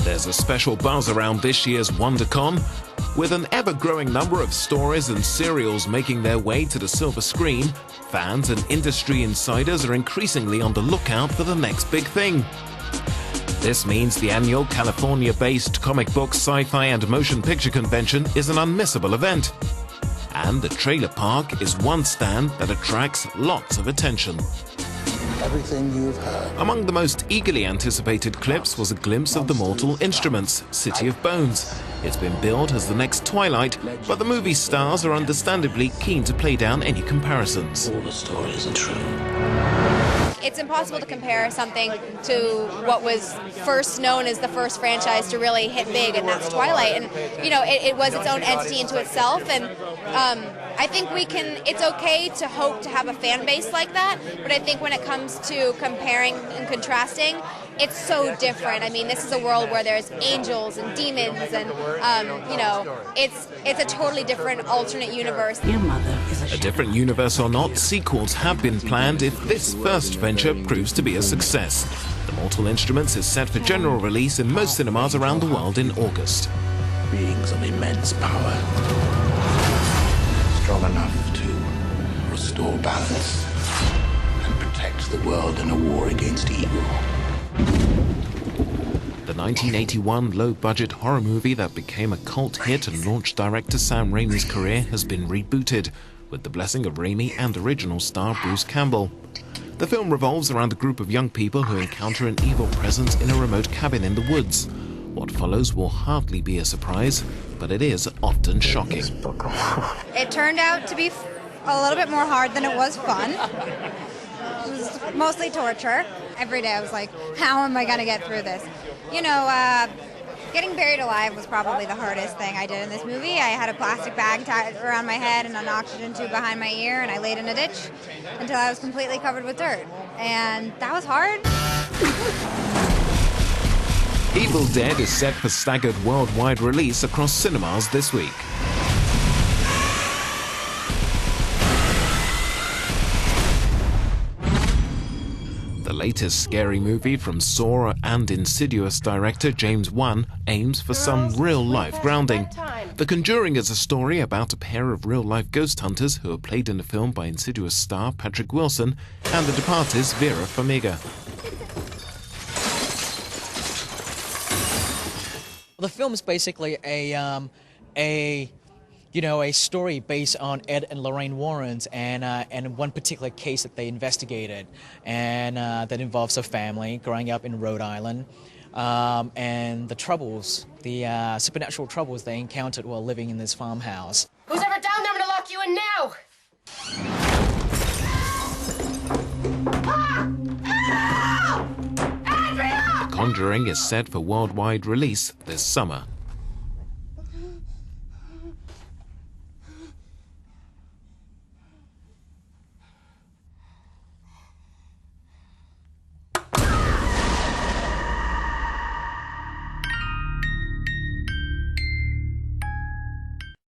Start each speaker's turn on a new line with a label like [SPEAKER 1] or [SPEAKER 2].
[SPEAKER 1] There's a special buzz around this year's WonderCon, with an ever-growing number of stories and serials making their way to the silver screen. Fans and industry insiders are increasingly on the lookout for the next big thing. This means the annual California-based comic book, sci-fi and motion picture convention is an unmissable event. And the trailer park is one stand that attracts lots of attention.
[SPEAKER 2] Everything you've heard.
[SPEAKER 1] Among the most eagerly anticipated clips was a glimpse of the Mortal Instruments, City of Bones. It's been billed as the next Twilight, but the movie stars are understandably keen to play down any comparisons.
[SPEAKER 2] All the stories are true.
[SPEAKER 3] It's impossible to compare something to what was first known as the first franchise to really hit big, and that's Twilight. And, you know, it was its own entity into itself, and I think it's okay to hope to have a fan base like that, but I think when it comes to comparing and contrasting, it's so different. I mean, this is a world where there's angels and demons, and, you know, it's a totally different alternate universe.
[SPEAKER 4] Your mother is
[SPEAKER 1] A different universe or not, sequels have been planned if this first venture proves to be a success. The Mortal Instruments is set for general release in most cinemas around the world in August.
[SPEAKER 2] Beings of immense power. Strong enough to restore balance and protect the world in a war against evil.
[SPEAKER 1] The 1981 low-budget horror movie that became a cult hit and launched director Sam Raimi's career has been rebooted, with the blessing of Raimi and original star Bruce Campbell. The film revolves around a group of young people who encounter an evil presence in a remote cabin in the woods. What follows will hardly be a surprise, but it is often shocking.
[SPEAKER 5] It turned out to be a little bit more hard than it was fun. It was mostly torture. Every day I was like, how am I going to get through this? You know, getting buried alive was probably the hardest thing I did in this movie. I had a plastic bag tied around my head and an oxygen tube behind my ear, and I laid in a ditch until I was completely covered with dirt. And that was hard.
[SPEAKER 1] Evil Dead is set for staggered worldwide release across cinemas this week. The latest scary movie from Saw and Insidious director James Wan aims for some real-life grounding. The Conjuring is a story about a pair of real-life ghost hunters who are played in the film by Insidious star Patrick Wilson and The Departed's Vera Farmiga.
[SPEAKER 6] The film is basically a story based on Ed and Lorraine Warrens and one particular case that they investigated, and that involves a family growing up in Rhode Island, and the troubles, the supernatural troubles they encountered while living in this farmhouse.
[SPEAKER 7] Who's ever down there? I'm gonna lock you in now!
[SPEAKER 1] The Conjuring is set for worldwide release this summer.